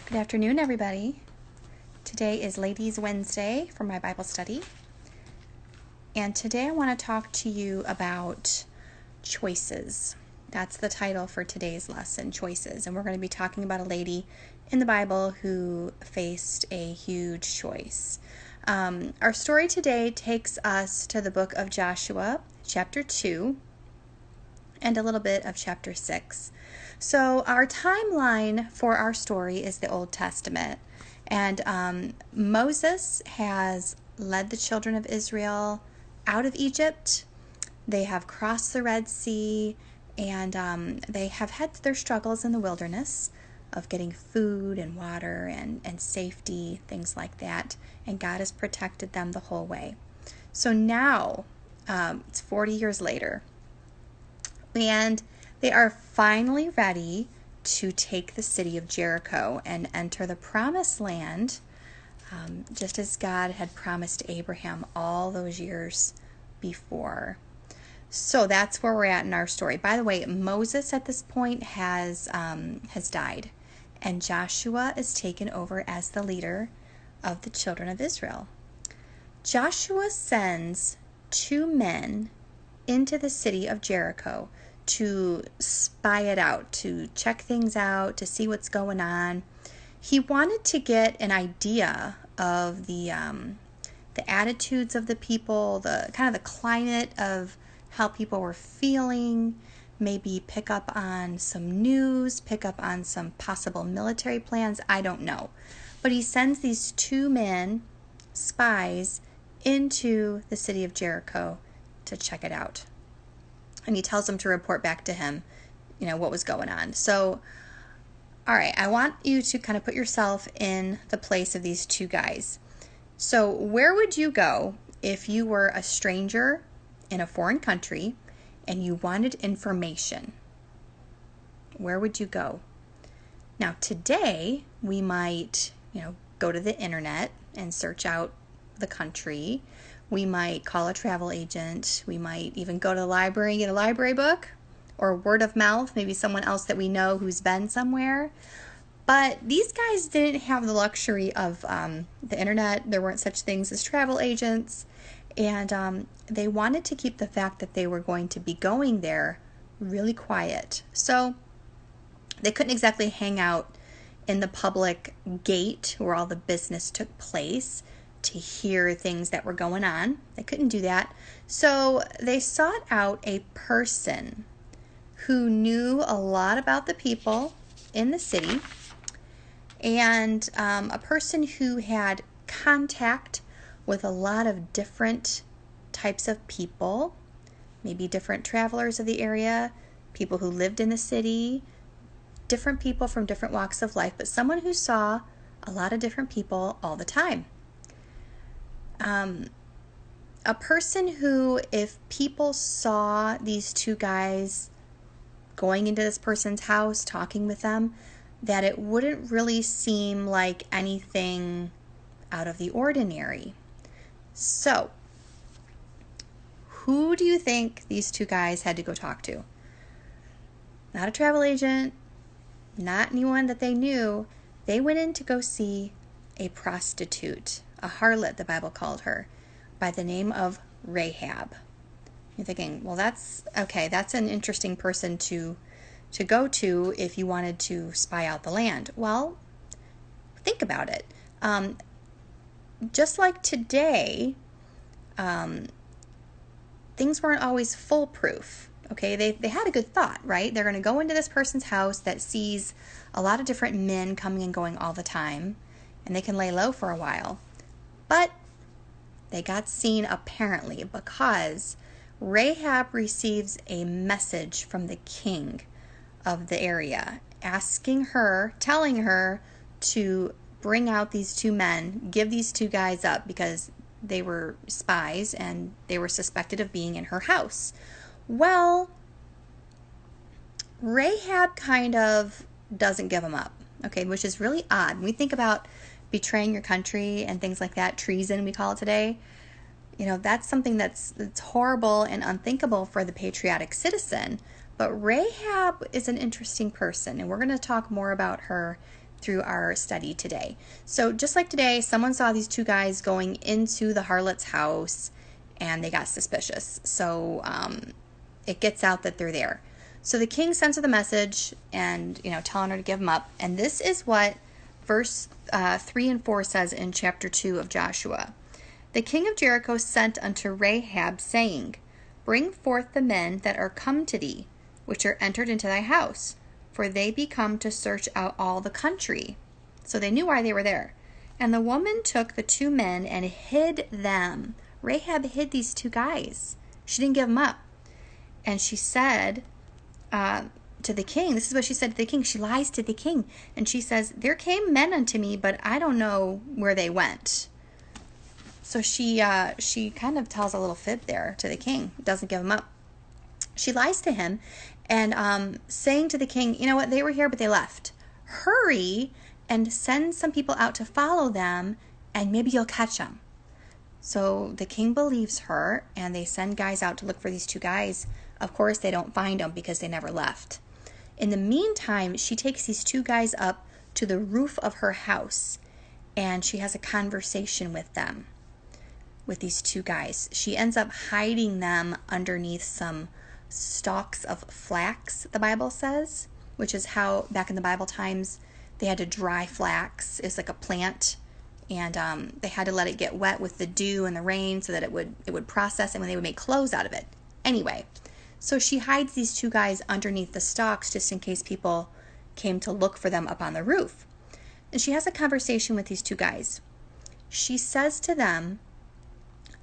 Good afternoon, everybody. Today is Ladies Wednesday for my Bible study. And today I want to talk to you about choices. That's the title for today's lesson, choices. And we're going to be talking about a lady in the Bible who faced a huge choice. Our story today takes us to the book of Joshua, chapter 2, and a little bit of chapter 6. So our timeline for our story is the Old Testament. And Moses has led the children of Israel out of Egypt. They have crossed the Red Sea, and they have had their struggles in the wilderness of getting food and water and safety, things like that. And God has protected them the whole way. So now, it's 40 years later, and they are finally ready to take the city of Jericho and enter the promised land, just as God had promised Abraham all those years before. So that's where we're at in our story. By the way, Moses at this point has died, and Joshua is taken over as the leader of the children of Israel. Joshua sends 2 men into the city of Jericho to spy it out, to check things out, to see what's going on. He wanted to get an idea of the attitudes of the people, the kind of the climate of how people were feeling, maybe pick up on some news, pick up on some possible military plans, I don't know. But he sends these 2 men, spies, into the city of Jericho to check it out. And he tells them to report back to him, what was going on. So, all right, I want you to kind of put yourself in the place of these 2 guys. So where would you go if you were a stranger in a foreign country and you wanted information? Where would you go? Now, today, we might, go to the internet and search out the country. We might call a travel agent. We might even go to the library and get a library book, or word of mouth, maybe someone else that we know who's been somewhere. But these guys didn't have the luxury of the internet. There weren't such things as travel agents. And they wanted to keep the fact that they were going to be going there really quiet. So they couldn't exactly hang out in the public gate where all the business took place to hear things that were going on. They couldn't do that. So they sought out a person who knew a lot about the people in the city, and a person who had contact with a lot of different types of people, maybe different travelers of the area, people who lived in the city, different people from different walks of life, but someone who saw a lot of different people all the time. A person who, if people saw these 2 guys going into this person's house, talking with them, that it wouldn't really seem like anything out of the ordinary. So, who do you think these 2 guys had to go talk to? Not a travel agent, not anyone that they knew. They went in to go see a prostitute, a harlot, the Bible called her, by the name of Rahab. You're thinking, well, that's an interesting person to go to if you wanted to spy out the land. Well, think about it. Just like today, things weren't always foolproof. Okay, they had a good thought, right? They're going to go into this person's house that sees a lot of different men coming and going all the time, and they can lay low for a while. But they got seen apparently because Rahab receives a message from the king of the area, telling her to bring out these 2 men, give these 2 guys up because they were spies and they were suspected of being in her house. Well, Rahab kind of doesn't give them up, okay, which is really odd. When we think about betraying your country and things like that, treason we call it today, that's something that's horrible and unthinkable for the patriotic citizen. But Rahab is an interesting person, and we're going to talk more about her through our study today. So just like today, someone saw these two guys going into the harlot's house and they got suspicious. So it gets out that they're there. So the king sends her the message and, telling her to give them up. And this is what verse 3 and 4 says in chapter 2 of Joshua. The king of Jericho sent unto Rahab, saying, Bring forth the men that are come to thee, which are entered into thy house, for they be come to search out all the country. So they knew why they were there. And the woman took the two men and hid them. Rahab hid these two guys. She didn't give them up. And she said to the king, this is what she said to the king. She lies to the king. And she says, There came men unto me, but I don't know where they went. So she kind of tells a little fib there to the king. Doesn't give him up. She lies to him and saying to the king, you know what, they were here, but they left. Hurry and send some people out to follow them, and maybe you'll catch them. So the king believes her, and they send guys out to look for these two guys. Of course, they don't find them because they never left. In the meantime, she takes these two guys up to the roof of her house, and she has a conversation with them, with these two guys. She ends up hiding them underneath some stalks of flax, the Bible says, which is how back in the Bible times they had to dry flax. It's like a plant, and they had to let it get wet with the dew and the rain so that it would process, and when they would make clothes out of it. Anyway, so she hides these two guys underneath the stalks just in case people came to look for them up on the roof. And she has a conversation with these two guys. She says to them,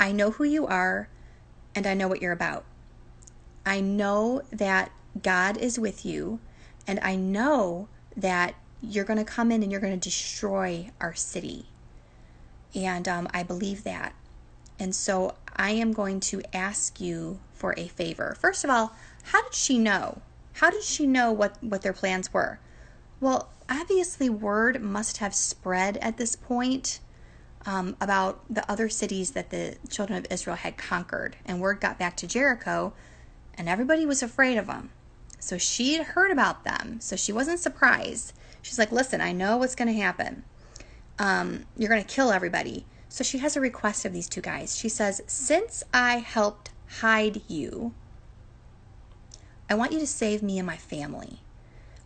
I know who you are, and I know what you're about. I know that God is with you, and I know that you're going to come in and you're going to destroy our city. And I believe that. And so I am going to ask you for a favor. First of all, how did she know? How did she know what their plans were? Well, obviously word must have spread at this point about the other cities that the children of Israel had conquered. And word got back to Jericho, and everybody was afraid of them. So she had heard about them, so she wasn't surprised. She's like, listen, I know what's going to happen. You're going to kill everybody. So she has a request of these two guys. She says, since I helped hide you, I want you to save me and my family.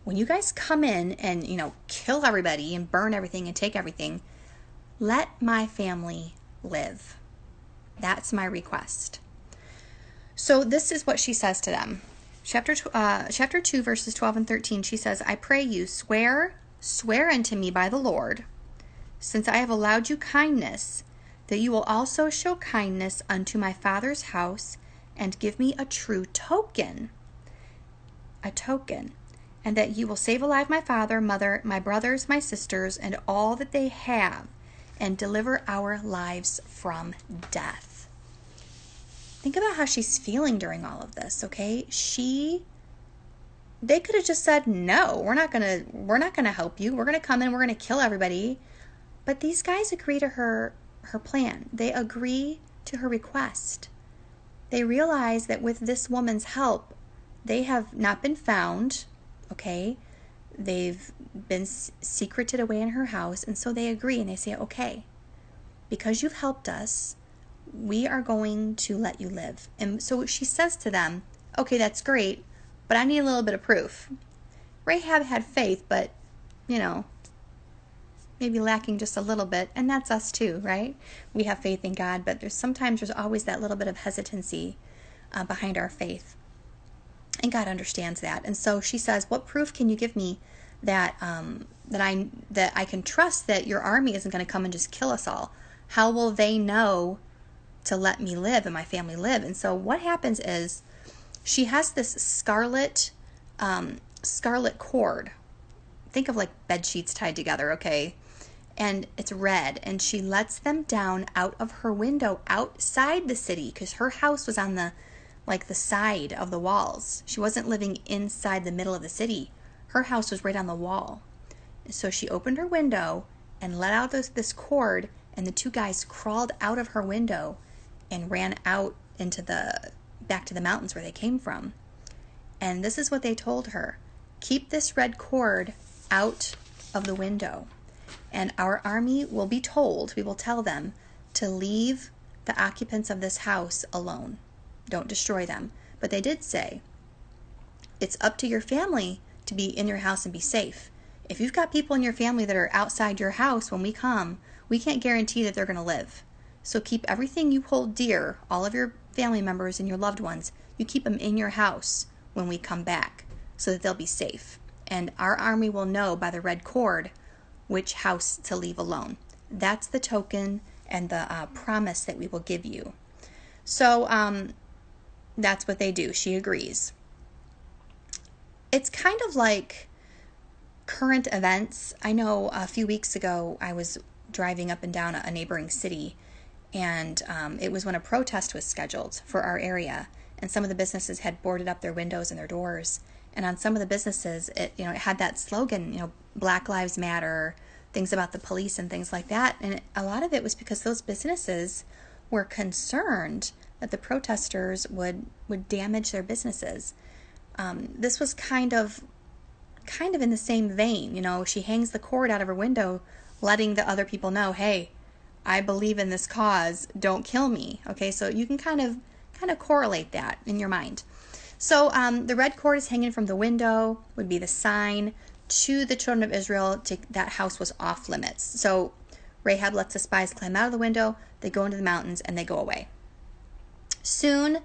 When you guys come in and, kill everybody and burn everything and take everything, let my family live. That's my request. So this is what she says to them. Chapter 2, verses 12 and 13, she says, I pray you, swear unto me by the Lord, since I have allowed you kindness, that you will also show kindness unto my father's house, and give me a true token. A token. And that you will save alive my father, mother, my brothers, my sisters, and all that they have, and deliver our lives from death. Think about how she's feeling during all of this, okay? They could have just said, no, we're not gonna help you. We're gonna come in, we're gonna kill everybody. But these guys agree to her plan. They agree to her request. They realize that with this woman's help, they have not been found, okay? They've been secreted away in her house, and so they agree, and they say, okay, because you've helped us, we are going to let you live. And so she says to them, okay, that's great, but I need a little bit of proof. Rahab had faith, but, maybe lacking just a little bit, and that's us too, right? We have faith in God, but there's always that little bit of hesitancy behind our faith. And God understands that. And so she says, what proof can you give me that I can trust that your army isn't going to come and just kill us all? How will they know to let me live and my family live? And so what happens is she has this scarlet cord. Think of like bed sheets tied together, okay? And it's red, and she lets them down out of her window outside the city, because her house was on the side of the walls. She wasn't living inside the middle of the city. Her house was right on the wall. So she opened her window and let out this cord, and the two guys crawled out of her window and ran out back to the mountains where they came from. And this is what they told her. Keep this red cord out of the window. And our army will be told, we will tell them, to leave the occupants of this house alone. Don't destroy them. But they did say, it's up to your family to be in your house and be safe. If you've got people in your family that are outside your house when we come, we can't guarantee that they're going to live. So keep everything you hold dear, all of your family members and your loved ones, you keep them in your house when we come back so that they'll be safe. And our army will know by the red cord which house to leave alone. That's the token and the promise that we will give you. So that's what they do. She agrees. It's kind of like current events. I know a few weeks ago I was driving up and down a neighboring city, and it was when a protest was scheduled for our area, and some of the businesses had boarded up their windows and their doors. And on some of the businesses, it had that slogan, Black Lives Matter, things about the police and things like that. And a lot of it was because those businesses were concerned that the protesters would damage their businesses. This was kind of in the same vein. She hangs the cord out of her window, letting the other people know, hey, I believe in this cause, don't kill me. Okay, so you can kind of correlate that in your mind. So the red cord is hanging from the window, would be the sign to the children of Israel that house was off limits. So Rahab lets the spies climb out of the window, they go into the mountains, and they go away. Soon,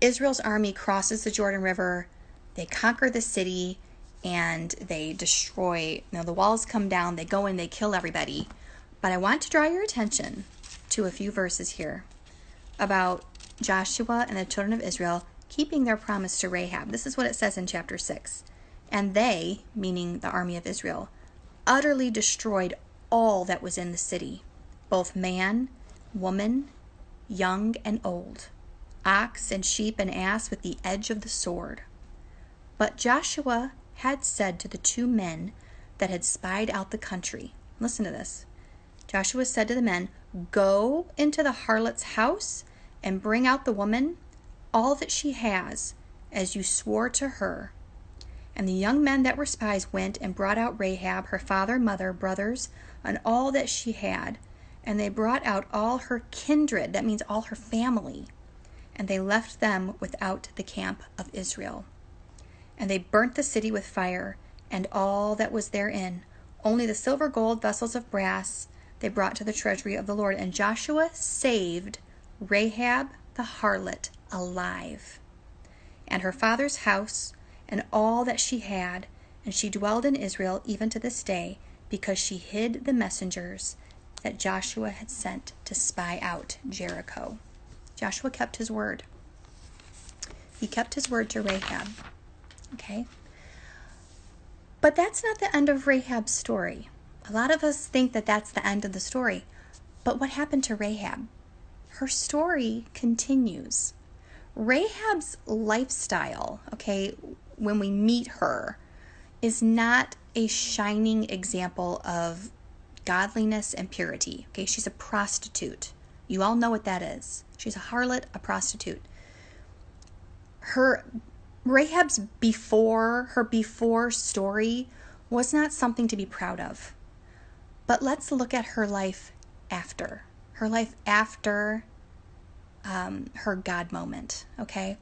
Israel's army crosses the Jordan River, they conquer the city, and they destroy, the walls come down, they go in, they kill everybody. But I want to draw your attention to a few verses here about Joshua and the children of Israel keeping their promise to Rahab. This is what it says in chapter 6. And they, meaning the army of Israel, utterly destroyed all that was in the city, both man, woman, young and old, ox and sheep and ass with the edge of the sword. But Joshua had said to the 2 men that had spied out the country, listen to this. Joshua said to the men, go into the harlot's house and bring out the woman, all that she has, as you swore to her. And the young men that were spies went and brought out Rahab, her father, mother, brothers, and all that she had. And they brought out all her kindred, that means all her family. And they left them without the camp of Israel. And they burnt the city with fire, and all that was therein. Only the silver, gold, vessels of brass they brought to the treasury of the Lord. And Joshua saved Rahab the harlot alive, and her father's house, and all that she had, and she dwelled in Israel even to this day, because she hid the messengers that Joshua had sent to spy out Jericho. Joshua kept his word. He kept his word to Rahab. Okay? But that's not the end of Rahab's story. A lot of us think that that's the end of the story. But what happened to Rahab? Her story continues. Rahab's lifestyle, okay, when we meet her, is not a shining example of godliness and purity. Okay, she's a prostitute. You all know what that is. She's a harlot, a prostitute. Rahab's before story was not something to be proud of. But let's look at her life after. Her life after her God moment, okay?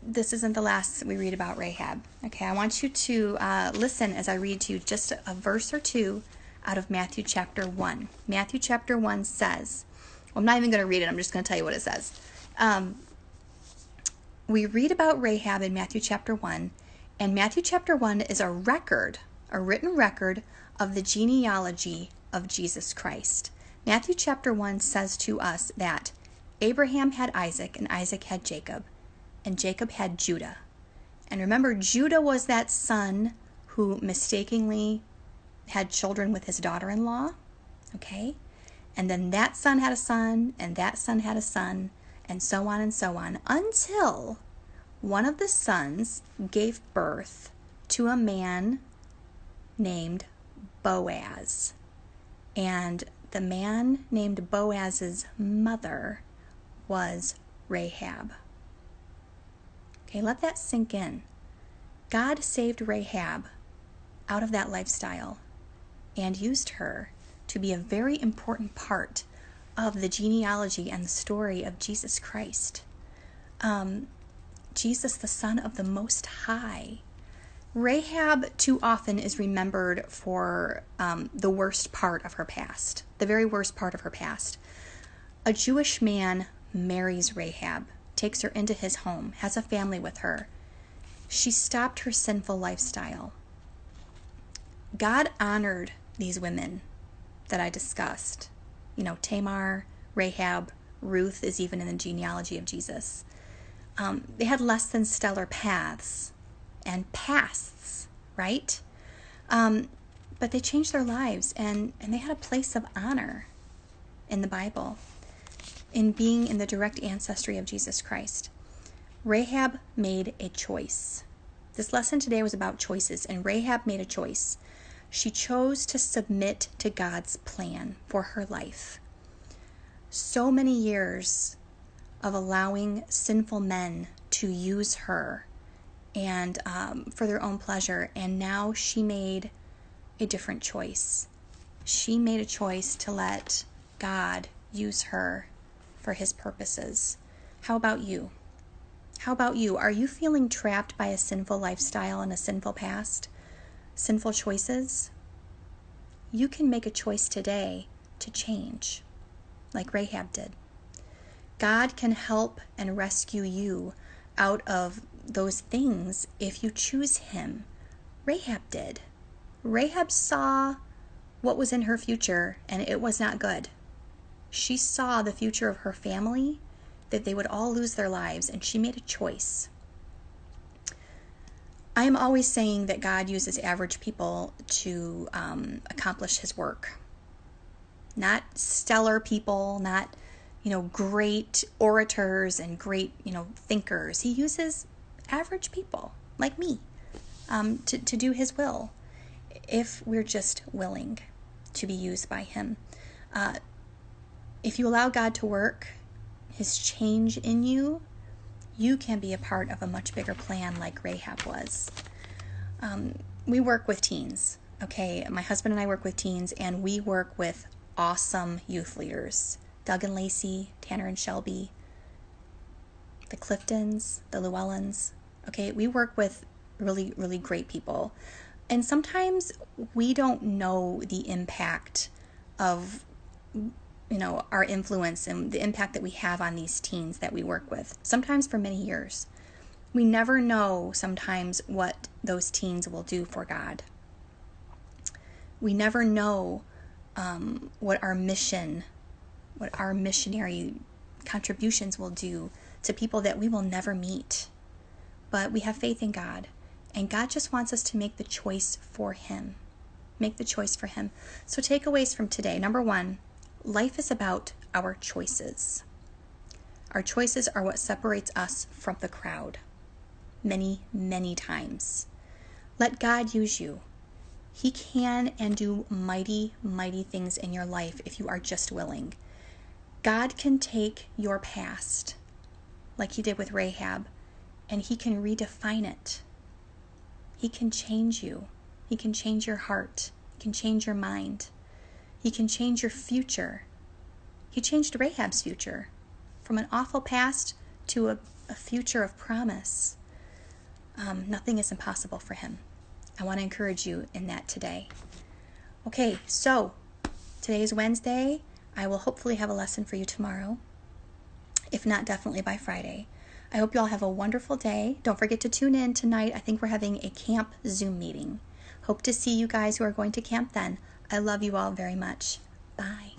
This isn't the last we read about Rahab, okay? I want you to listen as I read to you just a verse or two out of Matthew chapter 1. Matthew chapter 1 says, well, I'm not even going to read it, I'm just going to tell you what it says. We read about Rahab in Matthew chapter 1, and Matthew chapter 1 is a written record of the genealogy of Jesus Christ. Matthew chapter 1 says to us that Abraham had Isaac, and Isaac had Jacob, and Jacob had Judah. And remember, Judah was that son who mistakenly had children with his daughter-in-law, okay? And then that son had a son, and that son had a son, and so on, until one of the sons gave birth to a man named Boaz. And the man named Boaz's mother was Rahab. Okay, let that sink in. God saved Rahab out of that lifestyle and used her to be a very important part of the genealogy and the story of Jesus Christ. Jesus, the Son of the Most High. Rahab too often is remembered for the worst part of her past, the very worst part of her past. A Jewish man marries Rahab, takes her into his home, has a family with her. She stopped her sinful lifestyle. God honored these women that I discussed. Tamar, Rahab, Ruth is even in the genealogy of Jesus. They had less than stellar paths and pasts, right? But they changed their lives, and they had a place of honor in the Bible, in being in the direct ancestry of Jesus Christ. Rahab made a choice. This lesson today was about choices, and Rahab made a choice. She chose to submit to God's plan for her life. So many years of allowing sinful men to use her and for their own pleasure, and now she made a different choice. She made a choice to let God use her for his purposes. How about you? How about you? Are you feeling trapped by a sinful lifestyle and a sinful past? Sinful choices? You can make a choice today to change, like Rahab did. God can help and rescue you out of those things if you choose him. Rahab did. Rahab saw what was in her future, and it was not good. She saw the future of her family, that they would all lose their lives, and she made a choice. I am always saying that God uses average people to accomplish his work. Not stellar people, not great orators and great thinkers. He uses average people like me to do his will, if we're just willing to be used by him. If you allow God to work his change in you, you can be a part of a much bigger plan like Rahab was. We work with teens, okay? My husband and I work with teens, and we work with awesome youth leaders. Doug and Lacey, Tanner and Shelby, the Cliftons, the Llewellyns. Okay, we work with really, really great people. And sometimes we don't know the impact of, our influence and the impact that we have on these teens that we work with, sometimes for many years. We never know sometimes what those teens will do for God. We never know what our missionary contributions will do to people that we will never meet. But we have faith in God, and God just wants us to make the choice for him. Make the choice for him. So takeaways from today. Number 1, life is about our choices. Our choices are what separates us from the crowd. Many, many times. Let God use you. He can and do mighty, mighty things in your life if you are just willing. God can take your past, like he did with Rahab, and he can redefine it. He can change you. He can change your heart. He can change your mind. He can change your future. He changed Rahab's future from an awful past to a future of promise. Nothing is impossible for him. I want to encourage you in that today. Okay, so today is Wednesday. I will hopefully have a lesson for you tomorrow. If not, definitely by Friday. I hope you all have a wonderful day. Don't forget to tune in tonight. I think we're having a camp Zoom meeting. Hope to see you guys who are going to camp then. I love you all very much. Bye.